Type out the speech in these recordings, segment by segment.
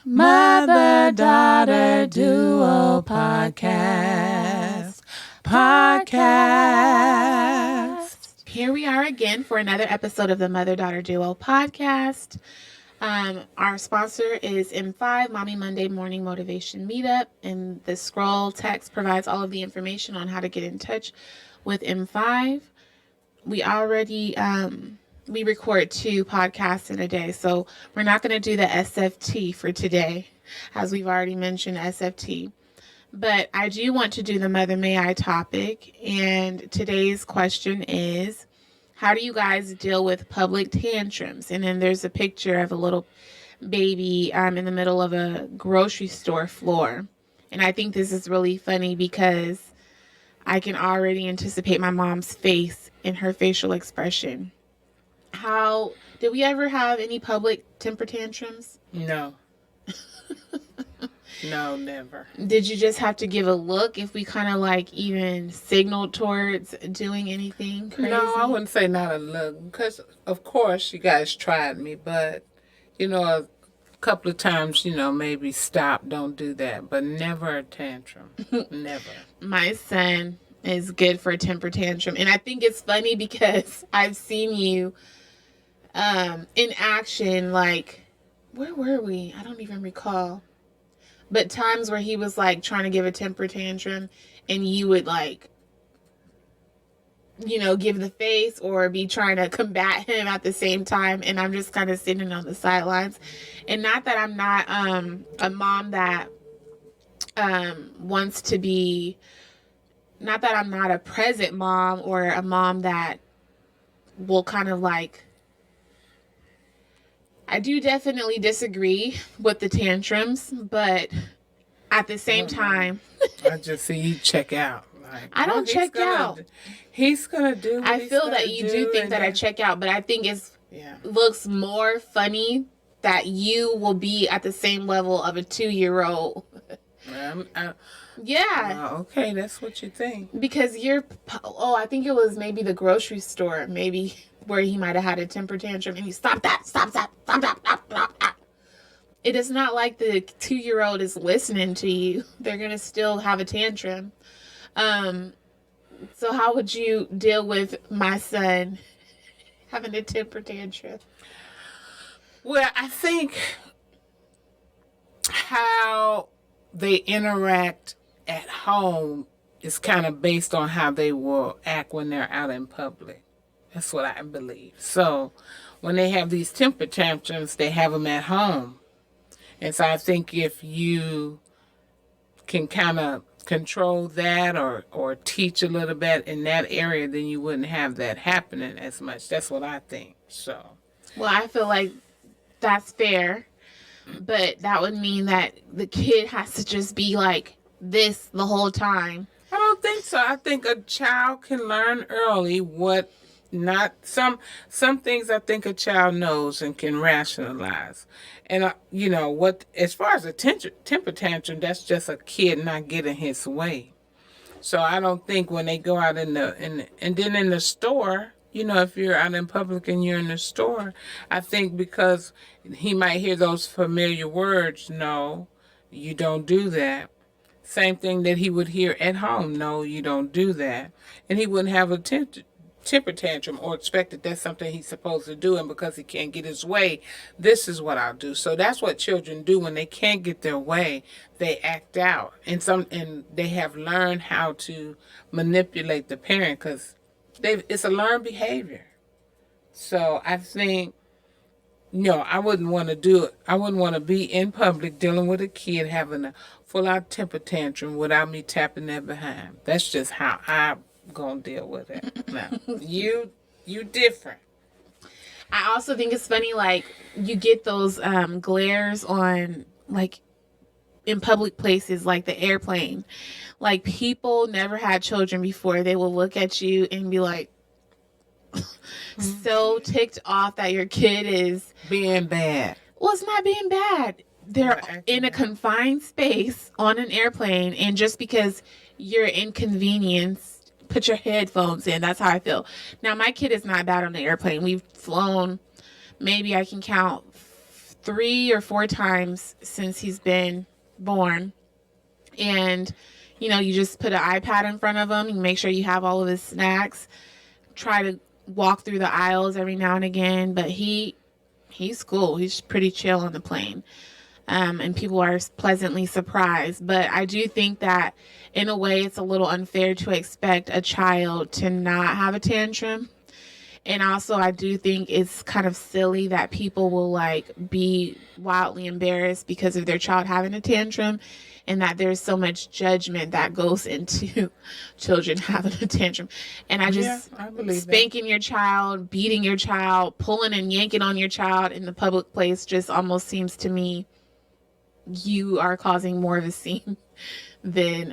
Mother-Daughter-Duopodcast. Here we are again for another episode of the Mother-Daughter Duo podcast. Our sponsor is M5, Mommy Monday Morning Motivation Meetup, and the scroll text provides all of the information on how to get in touch with M5. We already we record 2 podcasts in a day, so we're not going to do the SFT for today, as we've already mentioned SFT. But I do want to do the Mother May I topic, and today's question is, how do you guys deal with public tantrums? And then there's a picture of a little baby in the middle of a grocery store floor. And I think this is really funny because I can already anticipate my mom's face and her facial expression. How did we ever have any public temper tantrums? No. No, never. Did you just have to give a look if we kind of like even signaled towards doing anything crazy? No, I wouldn't say not a look, because of course you guys tried me, but a couple of times, maybe stop, don't do that, but never a tantrum. Never. My son is good for a temper tantrum, and I think it's funny because I've seen you in action. Like, where were we? I don't even recall. But times where he was like trying to give a temper tantrum and you would like, give the face or be trying to combat him at the same time. And I'm just kind of sitting on the sidelines. And not that I'm not a mom that wants to be, not that I'm not a present mom or a mom that will kind of like, I do definitely disagree with the tantrums, but at the same time, I just see you check out. Like, I don't check out. He's gonna do. What I feel that you do think that I check out, but I think looks more funny that you will be at the same level of a 2-year-old. Yeah. Okay, that's what you think. Because I think it was maybe the grocery store, maybe where he might have had a temper tantrum, and he stop that. It is not like the 2-year-old is listening to you. They're gonna still have a tantrum. So how would you deal with my son having a temper tantrum? Well, I think how they interact at home is kind of based on how they will act when they're out in public. That's what I believe. So when they have these temper tantrums, they have them at home. And so I think if you can kind of control that or teach a little bit in that area, then you wouldn't have that happening as much. That's what I think. So. Well, I feel like that's fair. But that would mean that the kid has to just be like this the whole time. I don't think so. I think a child can learn early some things I think a child knows and can rationalize. And, as far as a temper tantrum, that's just a kid not getting his way. So I don't think when they go out and then in the store, if you're out in public and you're in the store, I think because he might hear those familiar words, no, you don't do that. Same thing that he would hear at home, no, you don't do that. And he wouldn't have a temper tantrum or expect that that's something he's supposed to do, and because he can't get his way, this is what I'll do. So that's what children do when they can't get their way. They act out, and they have learned how to manipulate the parent because it's a learned behavior. So I think, I wouldn't want to do it. I wouldn't want to be in public dealing with a kid having a full-out temper tantrum without me tapping their behind. That's just how I'm going to deal with it. Now, you different. I also think it's funny, like, you get those glares on, like, in public places, like the airplane. Like, people never had children before. They will look at you and be like, so ticked off that your kid is being bad. Well, it's not being bad. They're in a confined space on an airplane, and just because you're inconvenienced, put your headphones in. That's how I feel. Now, my kid is not bad on the airplane. We've flown, maybe I can count 3 or 4 times since he's been born. And, you just put an iPad in front of him. You make sure you have all of his snacks. Try to walk through the aisles every now and again. But he's cool. He's pretty chill on the plane. And people are pleasantly surprised. But I do think that in a way it's a little unfair to expect a child to not have a tantrum. And also I do think it's kind of silly that people will like be wildly embarrassed because of their child having a tantrum, and that there's so much judgment that goes into children having a tantrum. And I believe spanking your child, beating your child, pulling and yanking on your child in the public place just almost seems to me you are causing more of a scene than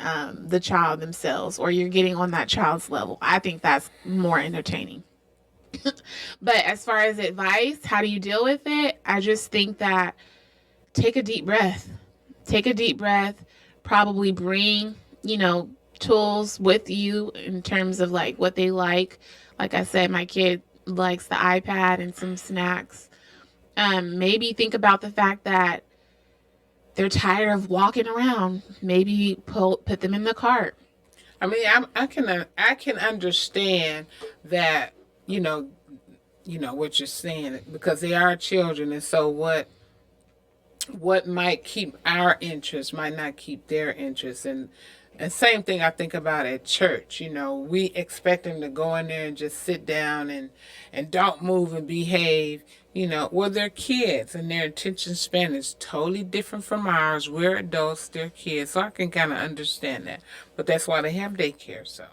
the child themselves, or you're getting on that child's level. I think that's more entertaining. But as far as advice, how do you deal with it? I just think that take a deep breath. Take a deep breath. Probably bring, tools with you in terms of like what they like. Like I said, my kid likes the iPad and some snacks. Maybe think about the fact that they're tired of walking around. Maybe put them in the cart. I mean, I can understand that, what you're saying, because they are children, and so what might keep our interest might not keep their interest. And same thing I think about at church. We expect them to go in there and just sit down and don't move and behave. Well, they're kids, and their attention span is totally different from ours. We're adults, they're kids, so I can kind of understand that. But that's why they have daycare. So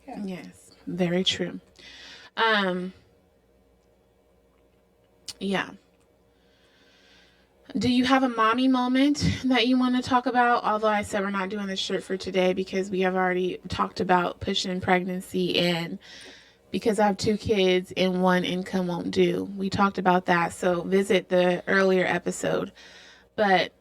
yeah. Yes, very true. Yeah. Do you have a mommy moment that you want to talk about? Although I said we're not doing this shirt for today because we have already talked about pushing pregnancy, and because I have 2 kids and 1 income won't do. We talked about that. So visit the earlier episode. But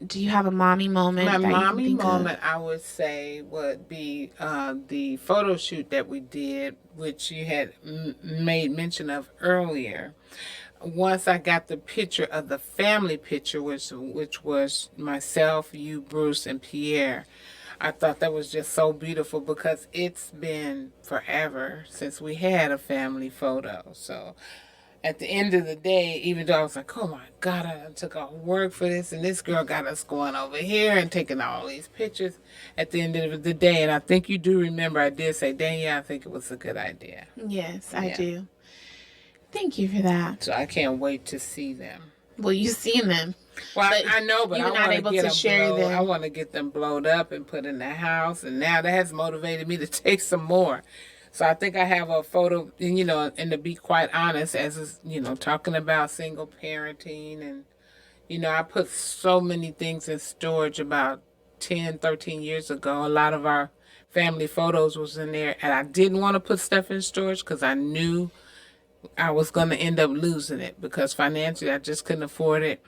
do you have a mommy moment? My mommy moment, I would say, would be the photo shoot that we did, which you had made mention of earlier. Once I got the picture of the family picture, which was myself, you, Bruce, and Pierre, I thought that was just so beautiful, because it's been forever since we had a family photo. So at the end of the day, even though I was like, oh my God, I took off work for this, and this girl got us going over here and taking all these pictures, at the end of the day, and I think you do remember, I did say, Danielle, I think it was a good idea. Yes, I do. Thank you for that. So I can't wait to see them. Well, you've seen them. Well, I know, but you're not able to share them. I want to get them blowed up and put in the house, and now that has motivated me to take some more. So I think I have a photo, and to be quite honest, as talking about single parenting, and I put so many things in storage about 10, 13 years ago. A lot of our family photos was in there, and I didn't want to put stuff in storage because I knew I was going to end up losing it, because financially I just couldn't afford it.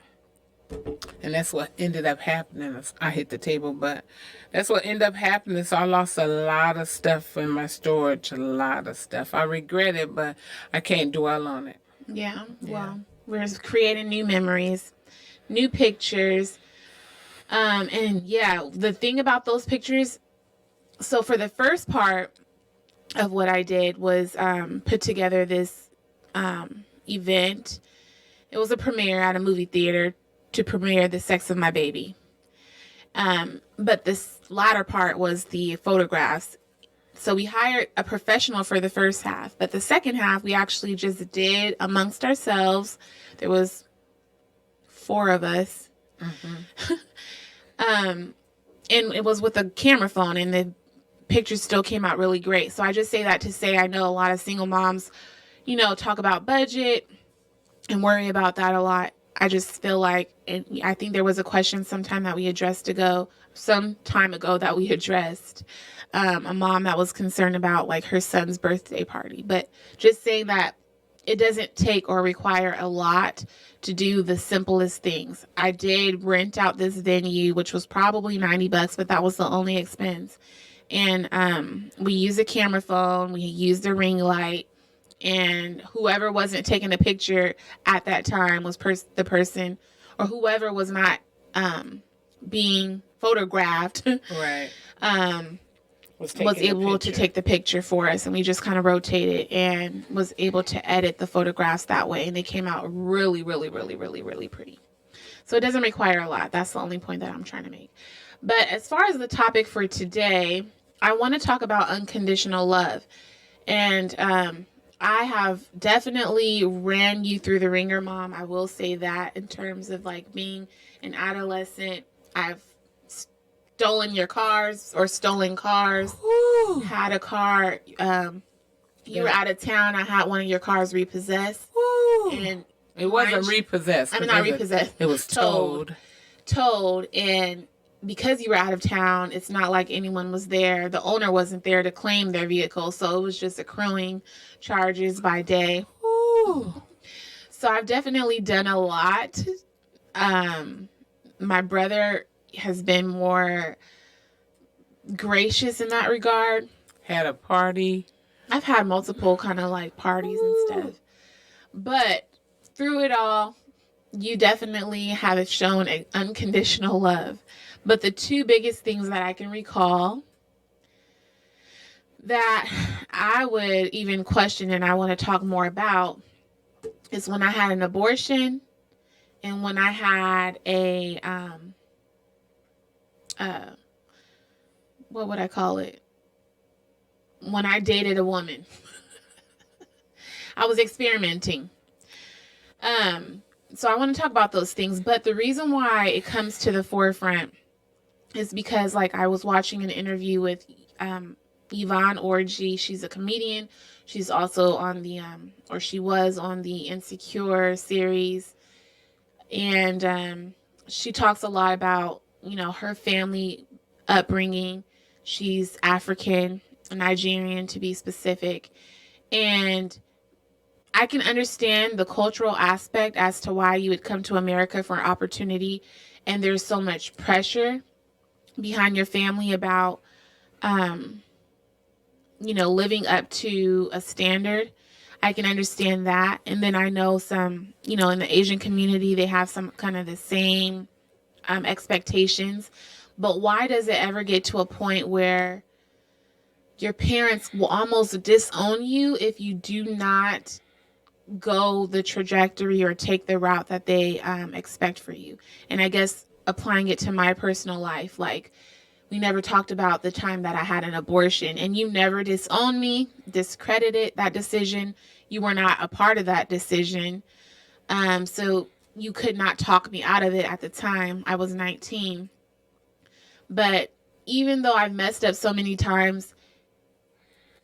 And that's what ended up happening. I hit the table, but that's what ended up happening. So I lost a lot of stuff in my storage, a lot of stuff. I regret it, but I can't dwell on it. Yeah. Well, we're creating new memories, new pictures. And yeah, the thing about those pictures, so for the first part of what I did was put together this event. It was a premiere at a movie theater to premiere The Sex of My Baby. But this latter part was the photographs. So we hired a professional for the first half, but the second half we actually just did amongst ourselves. There was 4 of us. Mm-hmm. And it was with a camera phone, and the pictures still came out really great. So I just say that to say I know a lot of single moms talk about budget and worry about that a lot. I just feel like, and I think there was a question some time ago that we addressed, a mom that was concerned about like her son's birthday party. But just saying that it doesn't take or require a lot to do the simplest things. I did rent out this venue, which was probably $90, but that was the only expense. And we used a camera phone, we used a ring light. And whoever wasn't taking a picture at that time was the person or whoever was not being photographed Right. was able to take the picture for us, and we just kind of rotated and was able to edit the photographs that way, and they came out really, really, really, really, really pretty. So it doesn't require a lot. That's the only point that I'm trying to make. But as far as the topic for today, I want to talk about unconditional love. And I have definitely ran you through the ringer, Mom. I will say that in terms of like being an adolescent. I've stolen your cars or stolen cars. Ooh. Had a car. You were out of town. I had one of your cars repossessed. Ooh. And it wasn't repossessed. I mean, not repossessed. It was towed. Towed. And because you were out of town, it's not like anyone was there. The owner wasn't there to claim their vehicle. So it was just accruing charges by day. Ooh. So I've definitely done a lot. My brother has been more gracious in that regard. Had a party. I've had multiple kind of like parties and stuff. But through it all, you definitely have shown an unconditional love. But the two biggest things that I can recall that I would even question and I want to talk more about is when I had an abortion and when I had a, what would I call it? When I dated a woman. I was experimenting. So I want to talk about those things. But the reason why it comes to the forefront is because, like, I was watching an interview with Yvonne Orji. She's a comedian. She's also on the, or she was on the Insecure series. And she talks a lot about, you know, her family upbringing. She's African, Nigerian to be specific. And I can understand the cultural aspect as to why you would come to America for an opportunity. And there's so much pressure behind your family about, you know, living up to a standard. I can understand that. And then I know some, you know, in the Asian community, they have some kind of the same expectations. But why does it ever get to a point where your parents will almost disown you if you do not go the trajectory or take the route that they expect for you? And I guess applying it to my personal life, like, we never talked about the time that I had an abortion, and you never disowned me, discredited that decision. You were not a part of that decision. So you could not talk me out of it at the time. I was 19. But even though I've messed up so many times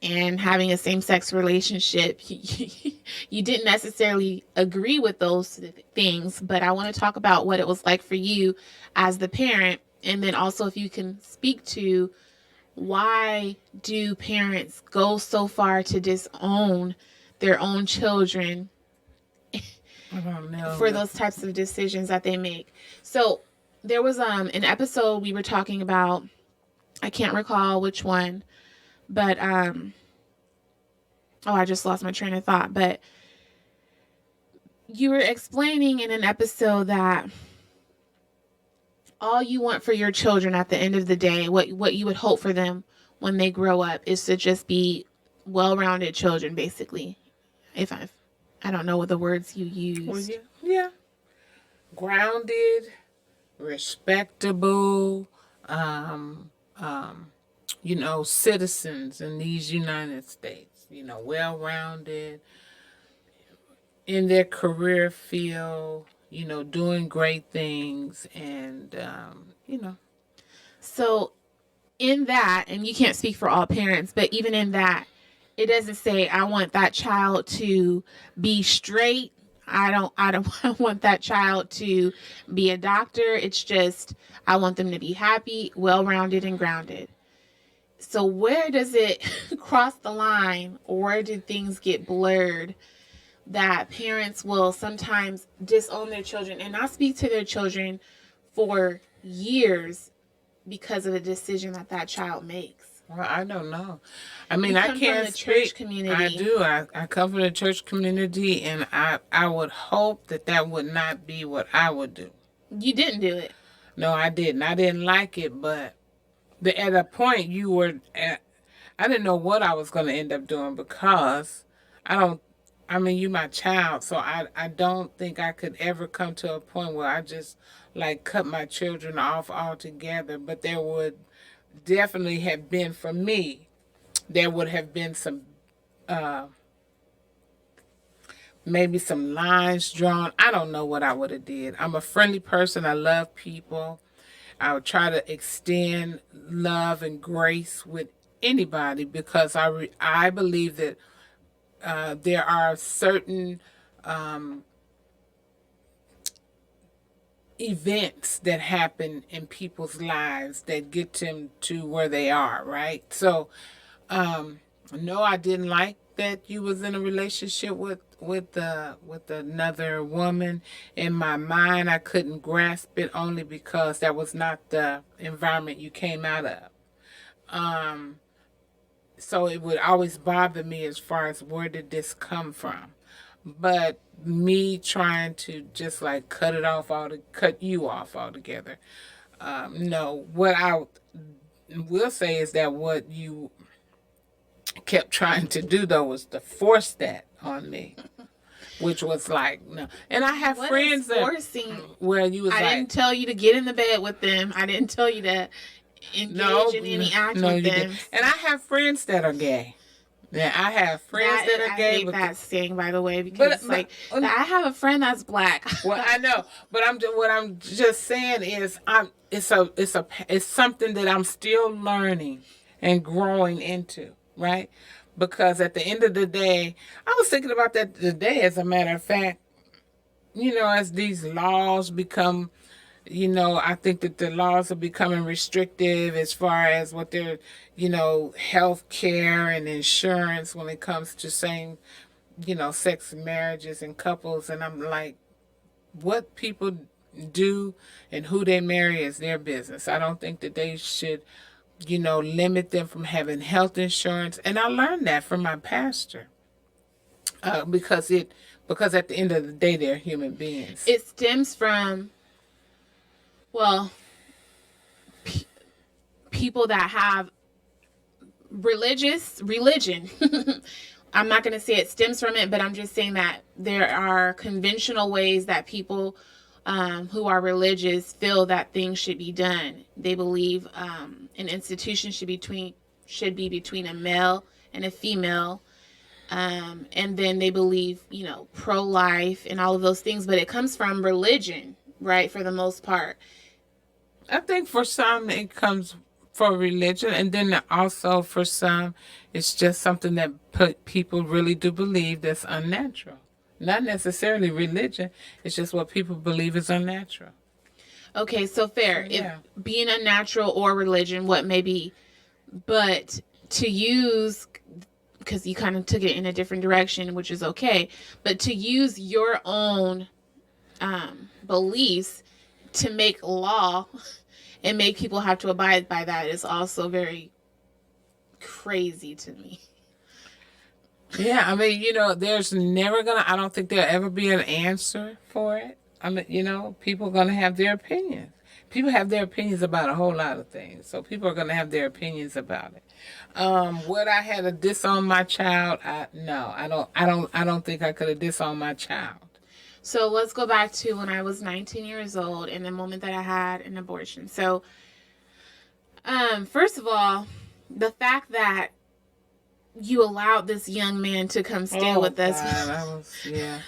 and having a same-sex relationship, you didn't necessarily agree with those things. But I want to talk about what it was like for you as the parent. And then also if you can speak to why do parents go so far to disown their own children for those types of decisions that they make. So there was an episode we were talking about, I can't recall which one, but I just lost my train of thought. But you were explaining in an episode that all you want for your children at the end of the day, what you would hope for them when they grow up, is to just be well-rounded children, basically. If I don't know what the words you used. Well, yeah. Grounded, respectable, you know, citizens in these United States. You know, well-rounded, in their career field, you know, doing great things, and, you know. So in that, and you can't speak for all parents, but even in that, it doesn't say, I want that child to be straight. I don't want that child to be a doctor. It's just, I want them to be happy, well-rounded, and grounded. So where does it cross the line, or where do things get blurred that parents will sometimes disown their children and not speak to their children for years because of a decision that child makes? Well, I don't know. I mean, I can't speak. Church community. I do. I come from the church community, and I would hope that would not be what I would do. You didn't do it. No, I didn't. I didn't like it, but at a point you were at, I didn't know what I was going to end up doing because I don't, I mean, you my child, so I don't think I could ever come to a point where I just like cut my children off altogether. But there would definitely have been, for me, there would have been some, uh, maybe some lines drawn. I don't know what I would have did. I'm a friendly person. I love people. I would try to extend love and grace with anybody because I believe that there are certain events that happen in people's lives that get them to where they are, right? So, no, I didn't like that you was in a relationship with another woman. In my mind, I couldn't grasp it only because that was not the environment you came out of. So it would always bother me as far as where did this come from. But me trying to just like cut you off altogether. No, what I will say is that what you kept trying to do though was to force that on me, which was like no. And I have What friends is that forcing? where you was I like, didn't tell you to get in the bed with them. I didn't tell you to engage in any act no, with you them. didn't. And I have friends that are gay. Yeah, I have friends that are I gay. hate that saying, by the way, because it's like I have a friend that's black. Well, I know, but what I'm just saying is it's something that I'm still learning and growing into, right? Because at the end of the day, I was thinking about that today. As a matter of fact, as these laws become, I think that the laws are becoming restrictive as far as what they're, health care and insurance when it comes to same, sex marriages and couples. And I'm like, what people do and who they marry is their business. I don't think that they should, limit them from having health insurance. And I learned that from my pastor because at the end of the day, they're human beings. It stems from, well, people that have religion. I'm not going to say it stems from it, but I'm just saying that there are conventional ways that people who are religious feel that things should be done. They believe an institution should be between a male and a female. And then they believe, pro-life and all of those things, but it comes from religion, right? For the most part. I think for some it comes for religion, and then also for some it's just something that people really do believe that's unnatural. Not necessarily religion, it's just what people believe is unnatural. Okay, so fair. So, yeah. If being unnatural or religion, what may be, but to use, because you kind of took it in a different direction, which is okay, but to use your own beliefs to make law and make people have to abide by that is also very crazy to me. Yeah, I mean, there's never I don't think there'll ever be an answer for it. I mean, people are going to have their opinions. People have their opinions about a whole lot of things. So people are going to have their opinions about it. Would I had to disown my child? No, I don't think I could have disowned my child. So let's go back to when I was 19 years old and the moment that I had an abortion. So, first of all, the fact that you allowed this young man to come stay with us. Yeah.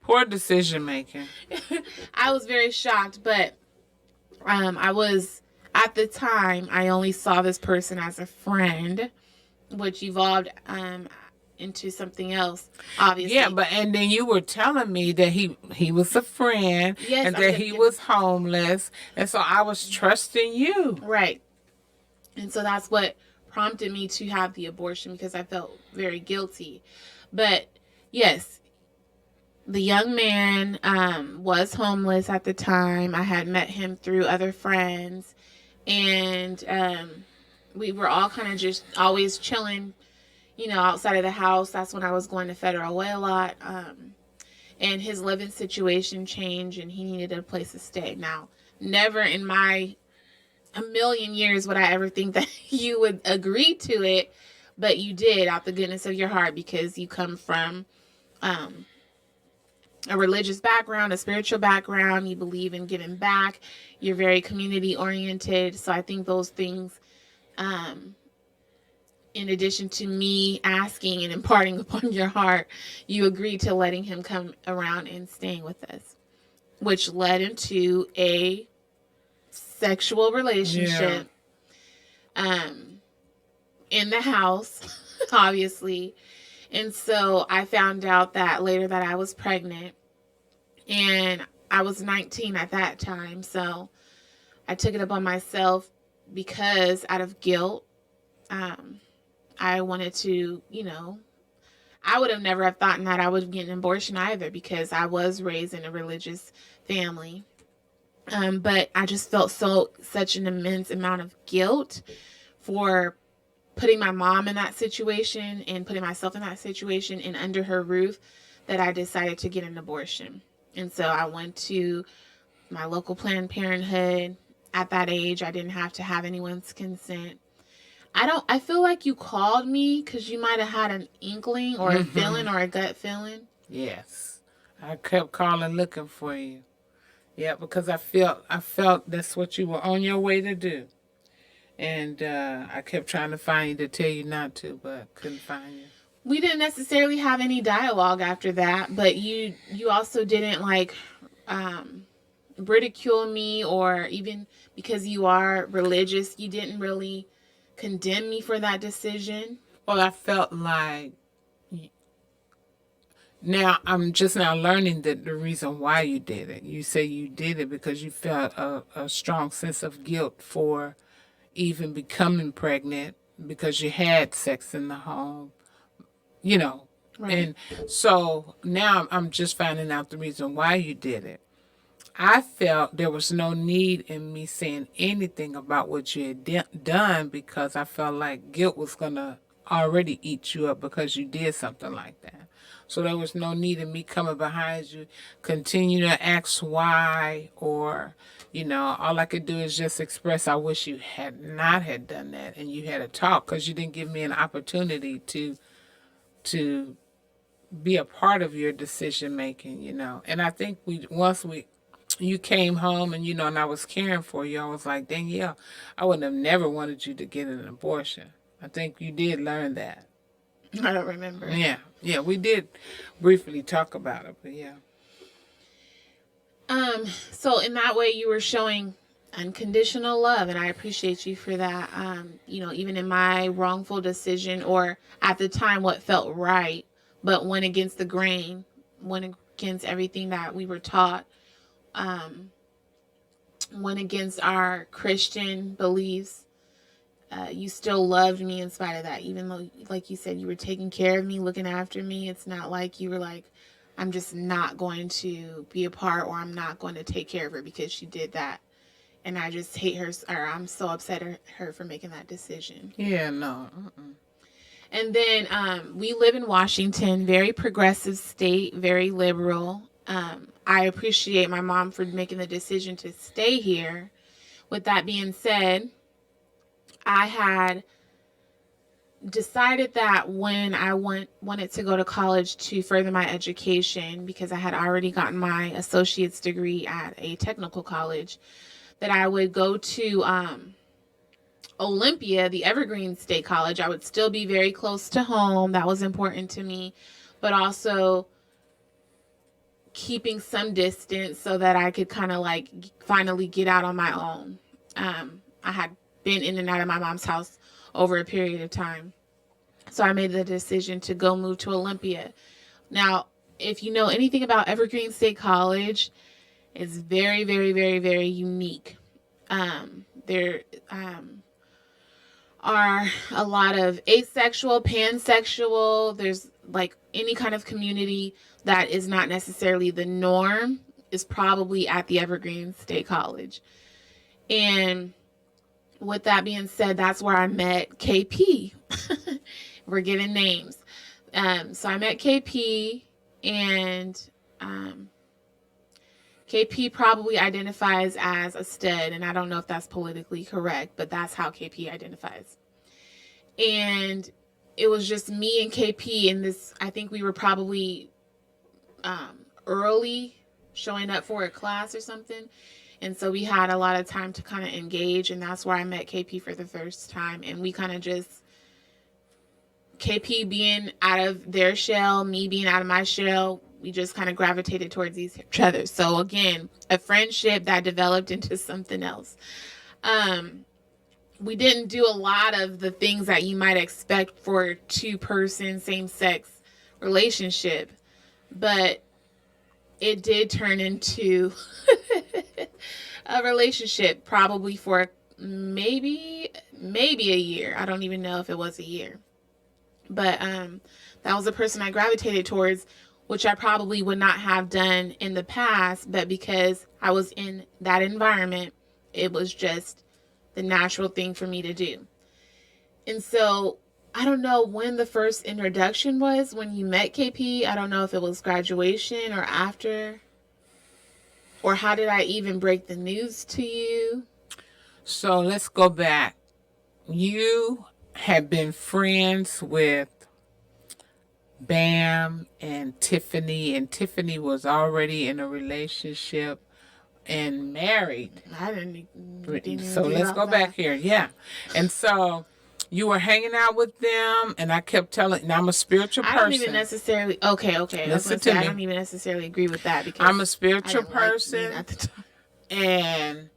Poor decision making. I was very shocked, but I was, at the time, I only saw this person as a friend, which evolved into something else, obviously. Yeah, and then you were telling me that he was a friend, yes, and that he was homeless, and so I was trusting you. Right. And so that's what prompted me to have the abortion, because I felt very guilty. But yes, the young man was homeless at the time. I had met him through other friends, and we were all kind of just always chilling, outside of the house. That's when I was going to Federal Way a lot. and his living situation changed and he needed a place to stay. Now, never in my a million years would I ever think that you would agree to it, but you did out the goodness of your heart because you come from um, a religious background, a spiritual background. You believe in giving back. You're very community oriented. So I think those things, um, in addition to me asking and imparting upon your heart, you agreed to letting him come around and staying with us, which led into a sexual Yeah. relationship um, in the house, obviously. And so I found out that later that I was pregnant, and I was 19 at that time. So I took it upon myself because out of guilt, um, I wanted to, I would have never have thought that I would get an abortion either because I was raised in a religious family. But I just felt such an immense amount of guilt for putting my mom in that situation and putting myself in that situation and under her roof that I decided to get an abortion. And so I went to my local Planned Parenthood. At that age, I didn't have to have anyone's consent. I feel like you called me because you might have had an inkling or a Mm-hmm. feeling or a gut feeling. Yes. I kept calling looking for you. Yeah, because I felt that's what you were on your way to do. And I kept trying to find you to tell you not to, but couldn't find you. We didn't necessarily have any dialogue after that, but you also didn't like um ridicule me, or even because you are religious, you didn't really condemn me for that decision. Well, I felt like now I'm just now learning that the reason why you did it. You say you did it because you felt a strong sense of guilt for even becoming pregnant because you had sex in the home, you know. Right. And so now I'm just finding out the reason why you did it. I felt there was no need in me saying anything about what you had done because I felt like guilt was going to already eat you up because you did something like that. So there was no need in me coming behind you, continue to ask why, or, all I could do is just express I wish you had not had done that and you had a talk because you didn't give me an opportunity to be a part of your decision making. And I think once you came home and I was caring for you, I was like, Danielle, I would have never wanted you to get an abortion. I think you did learn that. I don't remember. Yeah. Yeah, we did briefly talk about it, but yeah. So in that way you were showing unconditional love, and I appreciate you for that. Even in my wrongful decision, or at the time what felt right but went against the grain, went against everything that we were taught, um, went against our Christian beliefs. You still loved me in spite of that, even though, like you said, you were taking care of me, looking after me. It's not like you were like, I'm just not going to be a part, or I'm not going to take care of her because she did that. And I just hate her, or I'm so upset at her for making that decision. Yeah, no. And then we live in Washington, very progressive state, very liberal. I appreciate my mom for making the decision to stay here. With that being said, I had decided that when I wanted to go to college to further my education, because I had already gotten my associate's degree at a technical college, that I would go to Olympia, the Evergreen State College. I would still be very close to home. That was important to me, but also keeping some distance so that I could kind of like finally get out on my own. I had been in and out of my mom's house over a period of time. So I made the decision to go move to Olympia. Now, if you know anything about Evergreen State College, it's very, very, very, very unique. There are a lot of asexual, pansexual. There's like any kind of community that is not necessarily the norm is probably at the Evergreen State College. And with that being said, that's where I met KP. We're giving names. So I met KP, and KP probably identifies as a stud, and I don't know if that's politically correct, but that's how KP identifies. And it was just me and KP in this. I think we were probably early showing up for a class or something. And so we had a lot of time to kind of engage, and that's where I met KP for the first time. And we kind of just, KP being out of their shell, me being out of my shell, we just kind of gravitated towards each other. So again, a friendship that developed into something else. We didn't do a lot of the things that you might expect for a two-person, same-sex relationship, but it did turn into a relationship probably for maybe a year. I don't even know if it was a year. But that was a person I gravitated towards, which I probably would not have done in the past, but because I was in that environment, it was just the natural thing for me to do. And so I don't know when the first introduction was when you met KP. I don't know if it was graduation or after. Or how did I even break the news to you? So let's go back. You had been friends with Bam and Tiffany was already in a relationship and married. I didn't So let's go back here. Yeah. And so you were hanging out with them, and I kept telling, and I'm a spiritual person. I don't even necessarily, okay. Listen to me. I don't even necessarily agree with that because I'm a spiritual person, at the time. and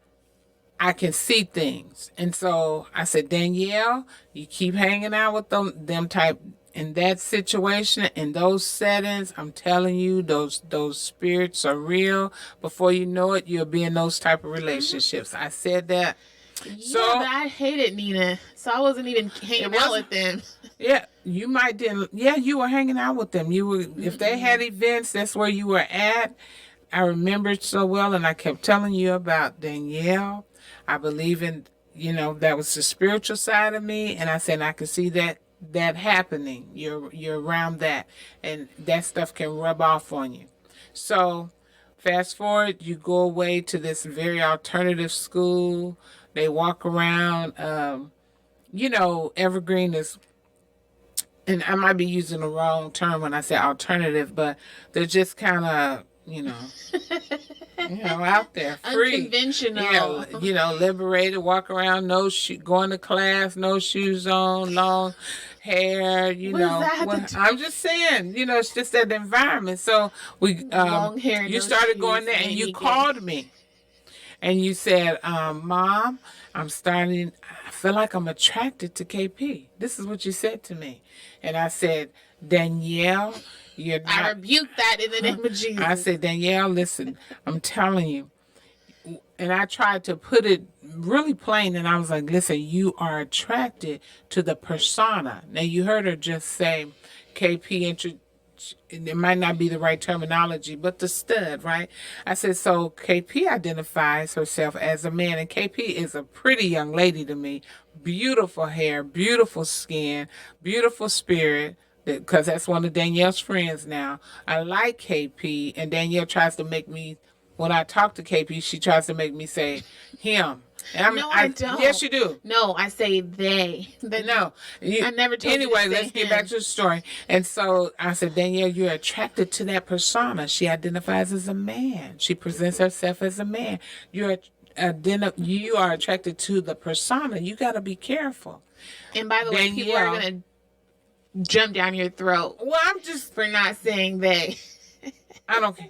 I can see things. And so I said, Danielle, you keep hanging out with them type in that situation, in those settings. I'm telling you, those spirits are real. Before you know it, you'll be in those type of relationships. I said that. Yeah, but I hated Nina, so I wasn't even hanging out with them. Yeah, you might didn't. Yeah, you were hanging out with them. You were, if they had events, that's where you were at. I remembered so well, and I kept telling you about Danielle. I believe in, that was the spiritual side of me, and I said I could see that happening. You're around that, and that stuff can rub off on you. So fast forward, you go away to this very alternative school. They walk around. Evergreen is, and I might be using the wrong term when I say alternative, but they're just kind of out there, free, unconventional. Yeah, liberated, walk around, going to class, no shoes on, long hair. I'm just saying, it's just that environment. So we, long hair, you started going there, and you called me, and you said, "Mom, I feel like I'm attracted to KP." This is what you said to me, and I said, Danielle. I rebuke that in the name of Jesus. I said, Danielle, listen, I'm telling you. And I tried to put it really plain, and I was like, listen, you are attracted to the persona. Now, you heard her just say, KP, it might not be the right terminology, but the stud, right? I said, so KP identifies herself as a man, and KP is a pretty young lady to me. Beautiful hair, beautiful skin, beautiful spirit. Because that's one of Danielle's friends now. I like KP, and Danielle tries to make me, when I talk to KP, she tries to make me say him. And I don't. Yes, you do. No, I say they. No. I never told you to say let's get back to the story. And so I said, Danielle, you're attracted to that persona. She identifies as a man. She presents herself as a man. You are attracted to the persona. You got to be careful. And by the way, people are going to jump down your throat. Well, I'm just for not saying they. I don't care.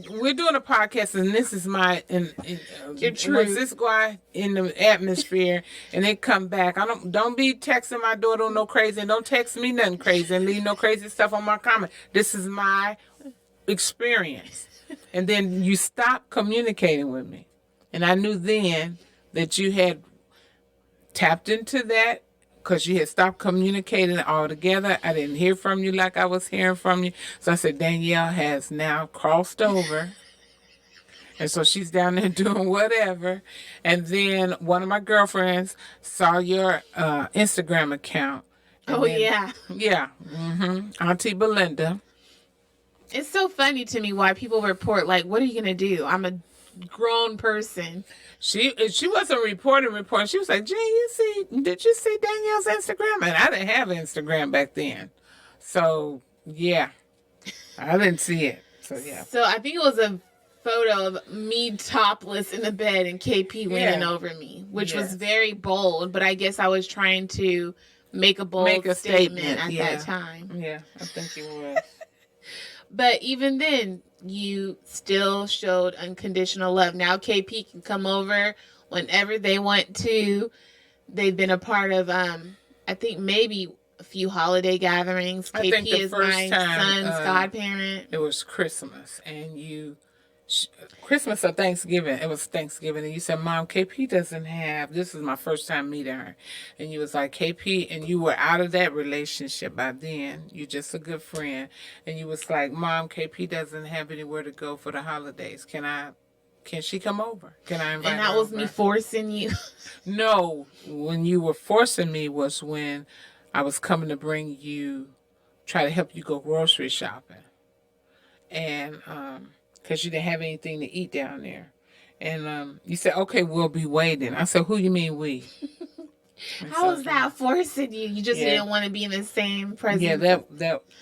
We're doing a podcast, and this is my your truth. Once this go out in the atmosphere, and they come back, don't be texting my daughter no crazy, and don't text me nothing crazy, and leave no crazy stuff on my comment. This is my experience, and then you stop communicating with me, and I knew then that you had tapped into that. Because you had stopped communicating altogether. I didn't hear from you like I was hearing from you. So I said, Danielle has now crossed over. And so she's down there doing whatever. And then one of my girlfriends saw your Instagram account. Yeah. Yeah. Mm-hmm. Auntie Belinda. It's so funny to me why people report, like, what are you going to do? I'm a grown person. She wasn't reporting. She was like, "Gee, did you see Danielle's Instagram?" And I didn't have Instagram back then, so yeah, I didn't see it. So yeah. So I think it was a photo of me topless in the bed and KP leaning over me, which was very bold. But I guess I was trying to make a bold statement at that time. Yeah, I think it was. But even then, you still showed unconditional love. Now KP can come over whenever they want to. They've been a part of, I think maybe a few holiday gatherings. KP is my son's godparent. It was Christmas, and Christmas or Thanksgiving. It was Thanksgiving, and you said, "Mom, KP doesn't have." This is my first time meeting her, and you was like, "KP," and you were out of that relationship by then. You're just a good friend, and you was like, "Mom, KP doesn't have anywhere to go for the holidays. Can she come over? Can I invite her?" And that was me forcing you. No, when you were forcing me was when I was coming to try to help you go grocery shopping, and because you didn't have anything to eat down there. And you said, "Okay, we'll be waiting." I said, "Who you mean we?" How was that forcing you? You just didn't want to be in the same presence? Yeah,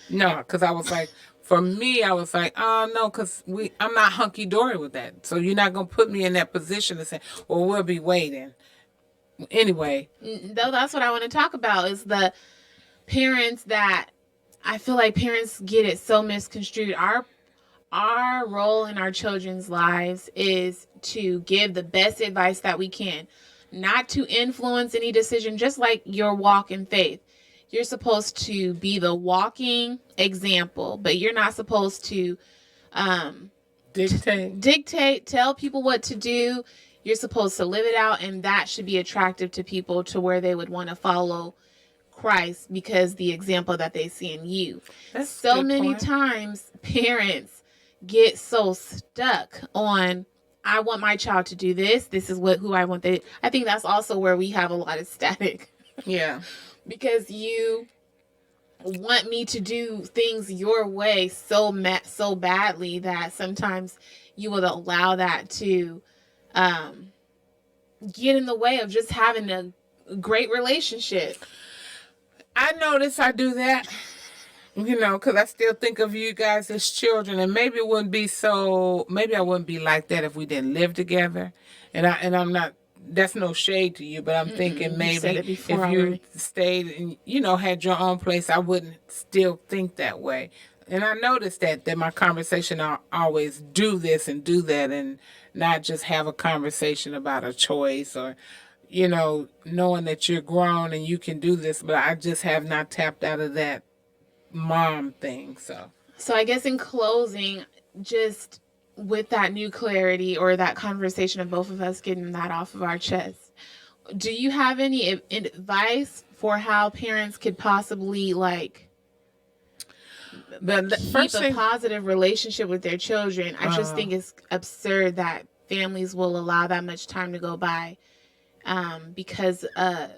no, because I was like, for me, I was like, "Oh, no, because I'm not hunky-dory with that. So you're not going to put me in that position to say, well, we'll be waiting." Anyway. Though that's what I want to talk about is the parents that I feel like parents get it so misconstrued. Our role in our children's lives is to give the best advice that we can, not to influence any decision, just like your walk in faith. You're supposed to be the walking example, but you're not supposed to dictate, tell people what to do. You're supposed to live it out, and that should be attractive to people to where they would want to follow Christ because the example that they see in you. That's so many times parents get so stuck on, I want my child to do this. This is who I want. I think that's also where we have a lot of static. Yeah. Because you want me to do things your way so badly that sometimes you will allow that to get in the way of just having a great relationship. I notice I do that. Because I still think of you guys as children, and maybe I wouldn't be like that if we didn't live together. And I'm not, that's no shade to you, but I'm thinking maybe if you stayed and, had your own place, I wouldn't still think that way. And I noticed that my conversation I always do this and do that and not just have a conversation about a choice or, knowing that you're grown and you can do this, but I just have not tapped out of that mom thing. So I guess in closing, just with that new clarity or that conversation of both of us getting that off of our chest, do you have any advice for how parents could possibly keep a positive relationship with their children? I just think it's absurd that families will allow that much time to go by because a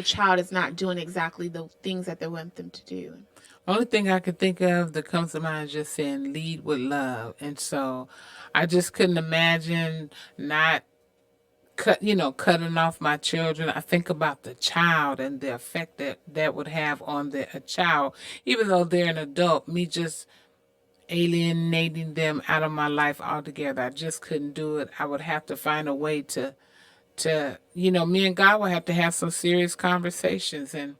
child is not doing exactly the things that they want them to do. Only thing I could think of that comes to mind is just saying lead with love. And so I just couldn't imagine not cutting off my children. I think about the child and the effect that would have on a child, even though they're an adult, me just alienating them out of my life altogether. I just couldn't do it. I would have to find a way to me and God would have to have some serious conversations. And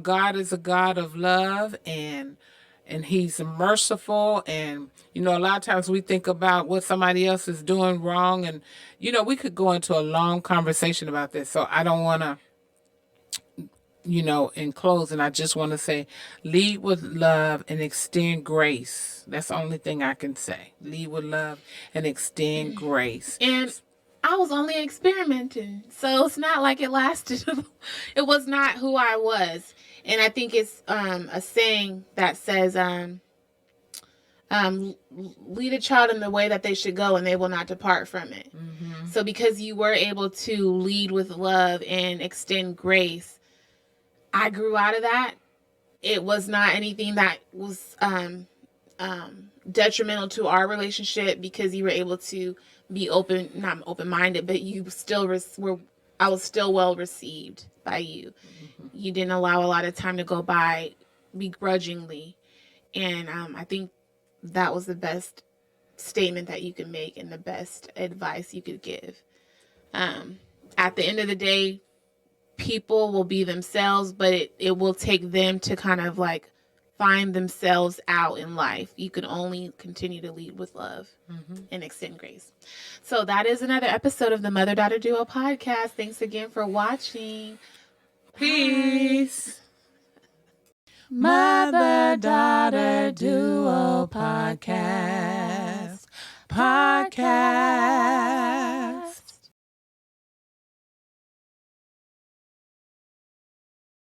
God is a God of love and he's merciful. And, a lot of times we think about what somebody else is doing wrong. And, we could go into a long conversation about this. So I don't want to, in closing, I just want to say, lead with love and extend grace. That's the only thing I can say. Lead with love and extend grace. And I was only experimenting, so it's not like it lasted. It was not who I was. And I think it's a saying that says, lead a child in the way that they should go and they will not depart from it. Mm-hmm. So because you were able to lead with love and extend grace, I grew out of that. It was not anything that was detrimental to our relationship because you were able to be not open-minded, but you still I was still well received by you. You didn't allow a lot of time to go by begrudgingly. And I think that was the best statement that you could make and the best advice you could give. At the end of the day, people will be themselves, but it will take them to kind of like find themselves out in life. You can only continue to lead with love and extend grace. So that is another episode of the Mother Daughter Duo podcast. Thanks again for watching. Peace. Mother Daughter Duo Podcast.